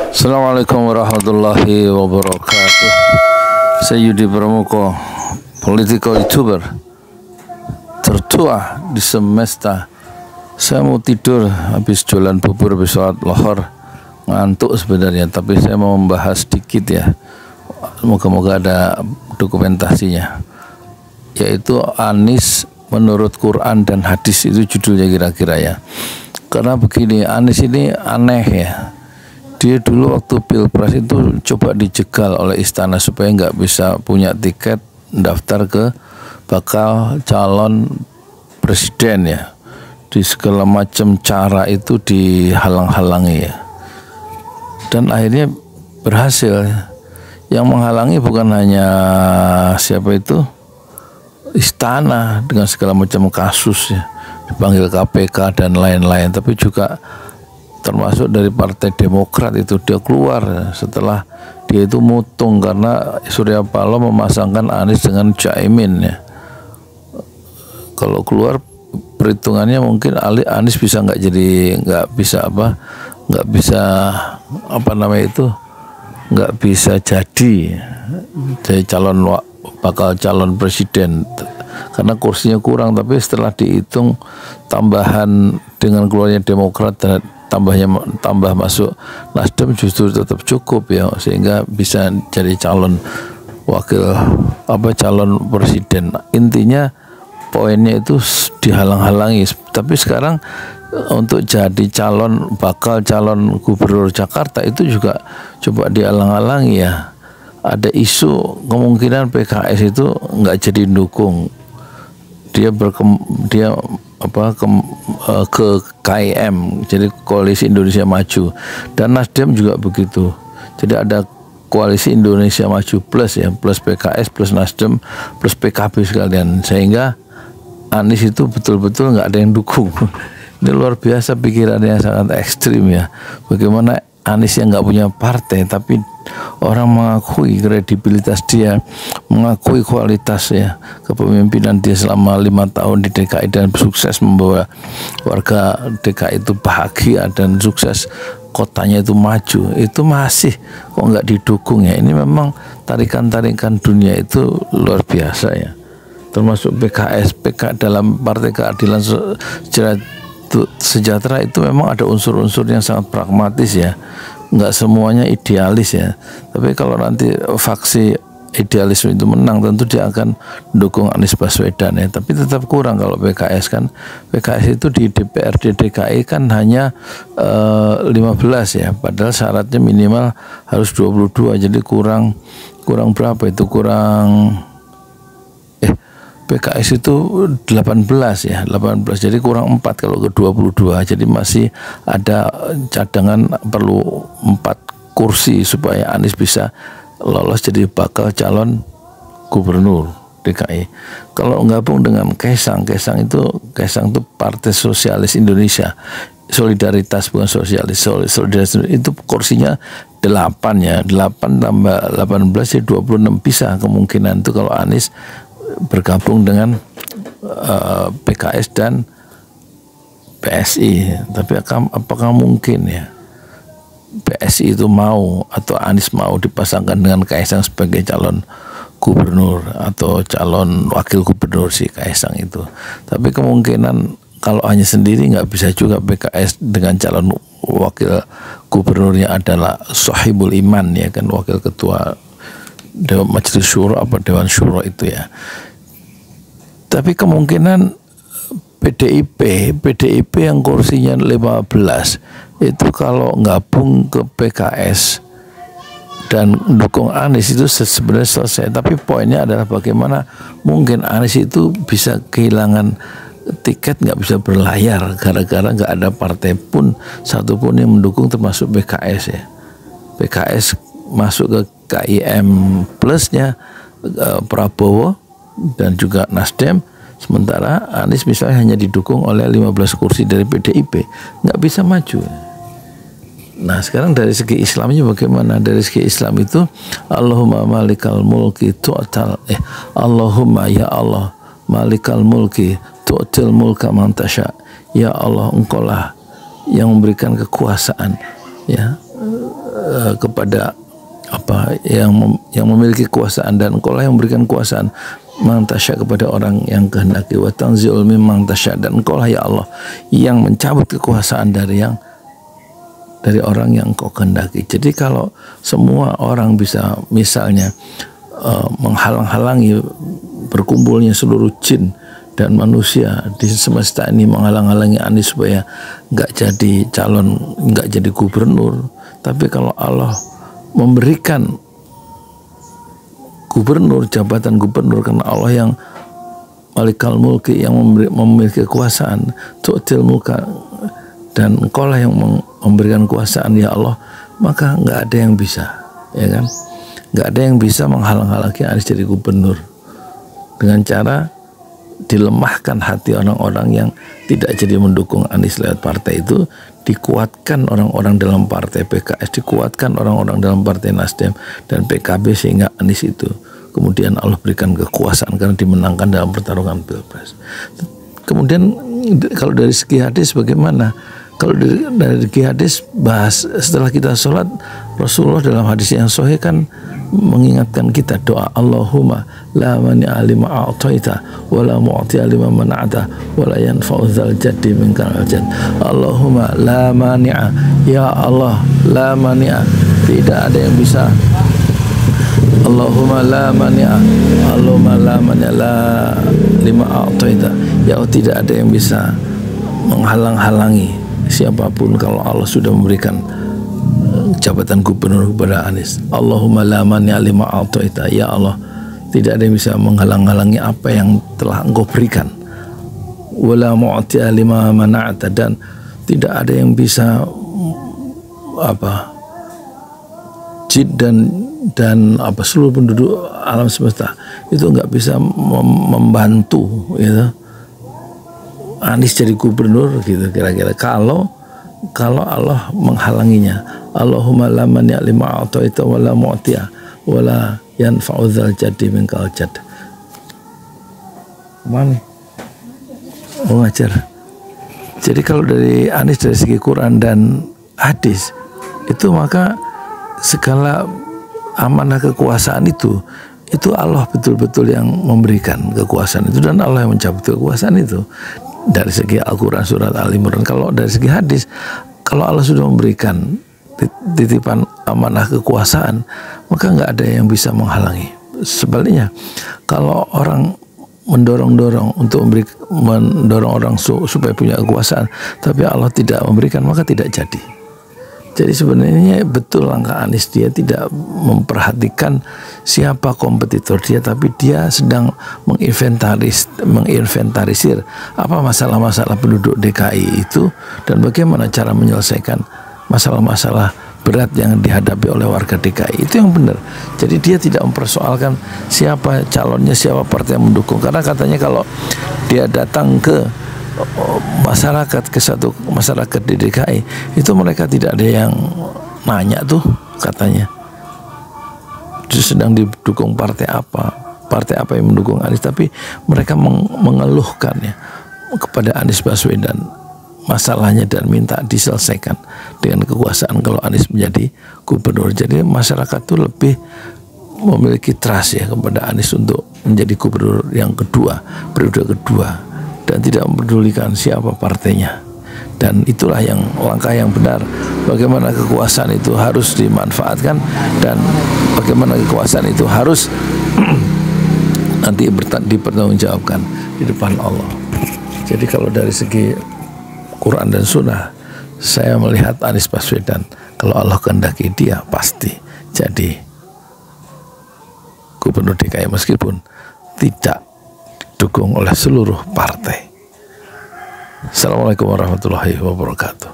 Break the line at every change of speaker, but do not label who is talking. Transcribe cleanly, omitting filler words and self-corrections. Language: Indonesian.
Assalamualaikum warahmatullahi wabarakatuh. Saya Yudi Pramuko, political youtuber tertua di semesta. Saya mau tidur habis jualan bubur, habis sholat lohor, ngantuk sebenarnya, tapi saya mau membahas sedikit ya. Moga-moga ada dokumentasinya, yaitu Anies menurut Quran dan hadis, itu judulnya kira-kira ya. Karena begini, Anies ini aneh ya. Dia dulu waktu pilpres itu coba dijegal oleh istana supaya nggak bisa punya tiket daftar ke bakal calon presiden ya. Di segala macam cara itu dihalang-halangi ya. Dan akhirnya berhasil. Yang menghalangi bukan hanya siapa itu, istana dengan segala macam kasus ya, dipanggil KPK dan lain-lain, tapi juga termasuk dari Partai Demokrat itu dia keluar setelah dia itu mutung karena Surya Paloh memasangkan Anies dengan Caimin ya. Kalau keluar perhitungannya mungkin Anies bisa nggak bisa jadi bakal calon presiden karena kursinya kurang. Tapi setelah dihitung tambahan dengan keluarnya Demokrat dan tambah masuk Nasdem justru tetap cukup ya, sehingga bisa jadi calon presiden. Intinya poinnya itu dihalang-halangi. Tapi sekarang untuk jadi bakal calon gubernur Jakarta itu juga coba dihalang-halangi ya. Ada isu kemungkinan PKS itu nggak jadi dukung. Dia ke KIM, jadi Koalisi Indonesia Maju, dan Nasdem juga begitu. Jadi ada Koalisi Indonesia Maju plus ya, plus PKS plus Nasdem plus PKB sekalian, sehingga Anies itu betul-betul nggak ada yang dukung. Ini luar biasa pikirannya, sangat ekstrim ya. Bagaimana Anies yang nggak punya partai tapi orang mengakui kredibilitas dia, mengakui kualitas ya kepemimpinan dia selama 5 tahun di DKI dan sukses membawa warga DKI itu bahagia dan sukses kotanya itu maju, itu masih kok nggak didukung ya. Ini memang tarikan-tarikan dunia itu luar biasa ya. Termasuk PK dalam Partai Keadilan Sejahtera itu memang ada unsur-unsur yang sangat pragmatis ya, nggak semuanya idealis ya. Tapi kalau nanti faksi idealisme itu menang, tentu dia akan dukung Anies Baswedan ya. Tapi tetap kurang kalau PKS kan. PKS itu di DPRD DKI kan hanya 15 ya, padahal syaratnya minimal harus 22, jadi kurang berapa itu, PKS itu 18 ya, 18, jadi kurang 4 kalau ke 22, jadi masih ada cadangan, perlu 4 kursi supaya Anies bisa lolos jadi bakal calon gubernur DKI. Kalau gabung dengan Kaisang itu Partai Sosialis Indonesia, Solidaritas bukan Sosialis, Solidaritas itu kursinya 8 ya, 8 tambah 18 jadi 26 bisa kemungkinan itu kalau Anies bergabung dengan PKS dan PSI. Tapi apakah mungkin ya PSI itu mau atau Anies mau dipasangkan dengan Kaisang sebagai calon gubernur atau calon wakil gubernur si Kaisang itu? Tapi kemungkinan kalau hanya sendiri nggak bisa juga. PKS dengan calon wakil gubernurnya adalah Sohibul Iman ya kan, wakil ketua Dewan Majelis Syuro Dewan Syuro itu ya. Tapi kemungkinan PDIP yang kursinya 15 itu kalau gabung ke PKS dan dukung Anies itu sebenarnya selesai. Tapi poinnya adalah bagaimana mungkin Anies itu bisa kehilangan tiket, nggak bisa berlayar gara-gara nggak ada partai pun satupun yang mendukung, termasuk PKS ya. PKS masuk ke KIM plusnya Prabowo dan juga Nasdem, sementara Anies misalnya hanya didukung oleh 15 kursi dari PDIP, nggak bisa maju. Nah sekarang dari segi Islamnya bagaimana? Dari segi Islam itu Allahumma malikal mulki tu'tal Allahumma ya Allah malikal mulki tu'til mulka man tasha, ya Allah engkaulah yang memberikan kekuasaan ya, kepada apa yang memiliki kekuasaan, dan engkau lah yang memberikan kekuasaan man tasya kepada orang yang kehendaki, wa tanzi'ul mimman tasya, dan engkau lah ya Allah yang mencabut kekuasaan dari orang yang engkau kehendaki. Jadi kalau semua orang bisa misalnya menghalang-halangi berkumpulnya seluruh jin dan manusia di semesta ini, menghalang-halangi Anies supaya nggak jadi calon, nggak jadi gubernur, tapi kalau Allah memberikan gubernur, jabatan gubernur, karena Allah yang Malikal Mulki, yang memiliki kekuasaan, tu'til mulka, dan engkau lah yang memberikan kekuasaan ya Allah, maka nggak ada yang bisa, ya kan, nggak ada yang bisa menghalang-halangi Anies jadi gubernur dengan cara dilemahkan hati orang-orang yang tidak jadi mendukung Anies lewat partai itu, dikuatkan orang-orang dalam partai PKS, dikuatkan orang-orang dalam partai Nasdem dan PKB, sehingga Anies itu kemudian Allah berikan kekuasaan karena dimenangkan dalam pertarungan Pilpres. Kemudian kalau dari segi hadis bagaimana? Kalau dari segi hadis bahas setelah kita sholat, Rasulullah dalam hadis yang sahih kan mengingatkan kita doa Allahumma la mani'a lima a'taita wa la mu'ti'a lima mana'ta wa la yanfa'u dzal jaddi minkal jadd. Allahumma la mani'a, ya Allah, la mani'a, tidak ada yang bisa. Allahumma la mani'a, Allahumma la mani'a la lima a'taita, ya Allah, tidak ada yang bisa menghalang-halangi siapapun kalau Allah sudah memberikan jabatan gubernur kepada Anies. Allahumma la mani'a lima a'taita, ya Allah, tidak ada yang bisa menghalang-halangi apa yang telah engkau berikan. Wala mu'ti'a lima mana'ta, dan tidak ada yang bisa jin dan seluruh penduduk alam semesta itu nggak bisa membantu gitu Anies jadi gubernur gitu kira-kira kalau Allah menghalanginya. Allahumma la mani'a lima a'taita wa la mu'ti'a wa la yanfa'u dzal jaddi minkal jadd. Mana? Mengajar. Jadi kalau dari Anies dari segi Quran dan hadis itu, maka segala amanah kekuasaan itu Allah betul-betul yang memberikan kekuasaan itu, dan Allah yang mencabut kekuasaan itu. Dari segi Al-Quran surat Al-Imran. Kalau dari segi hadis, kalau Allah sudah memberikan titipan amanah kekuasaan, maka nggak ada yang bisa menghalangi. Sebaliknya, kalau orang mendorong orang supaya punya kekuasaan, tapi Allah tidak memberikan, maka tidak jadi. Jadi sebenarnya betul langkah Anies, dia tidak memperhatikan siapa kompetitor dia, tapi dia sedang menginventarisir apa masalah-masalah penduduk DKI itu dan bagaimana cara menyelesaikan masalah-masalah berat yang dihadapi oleh warga DKI. Itu yang benar. Jadi dia tidak mempersoalkan siapa calonnya, siapa partai yang mendukung, karena katanya kalau dia datang ke masyarakat, ke satu masyarakat di DKI itu mereka tidak ada yang nanya tuh, katanya itu sedang didukung partai apa yang mendukung Anies, tapi mereka mengeluhkan ya kepada Anies Baswedan masalahnya dan minta diselesaikan dengan kekuasaan kalau Anies menjadi gubernur. Jadi masyarakat tuh lebih memiliki trust ya kepada Anies untuk menjadi gubernur yang kedua, periode kedua, dan tidak mempedulikan siapa partainya. Dan itulah yang langkah yang benar, bagaimana kekuasaan itu harus dimanfaatkan dan bagaimana kekuasaan itu harus nanti dipertanggungjawabkan di depan Allah. Jadi kalau dari segi Quran dan Sunnah, saya melihat Anies Baswedan kalau Allah kehendaki dia pasti jadi gubernur DKI meskipun tidak didukung oleh seluruh partai. Assalamualaikum warahmatullahi wabarakatuh.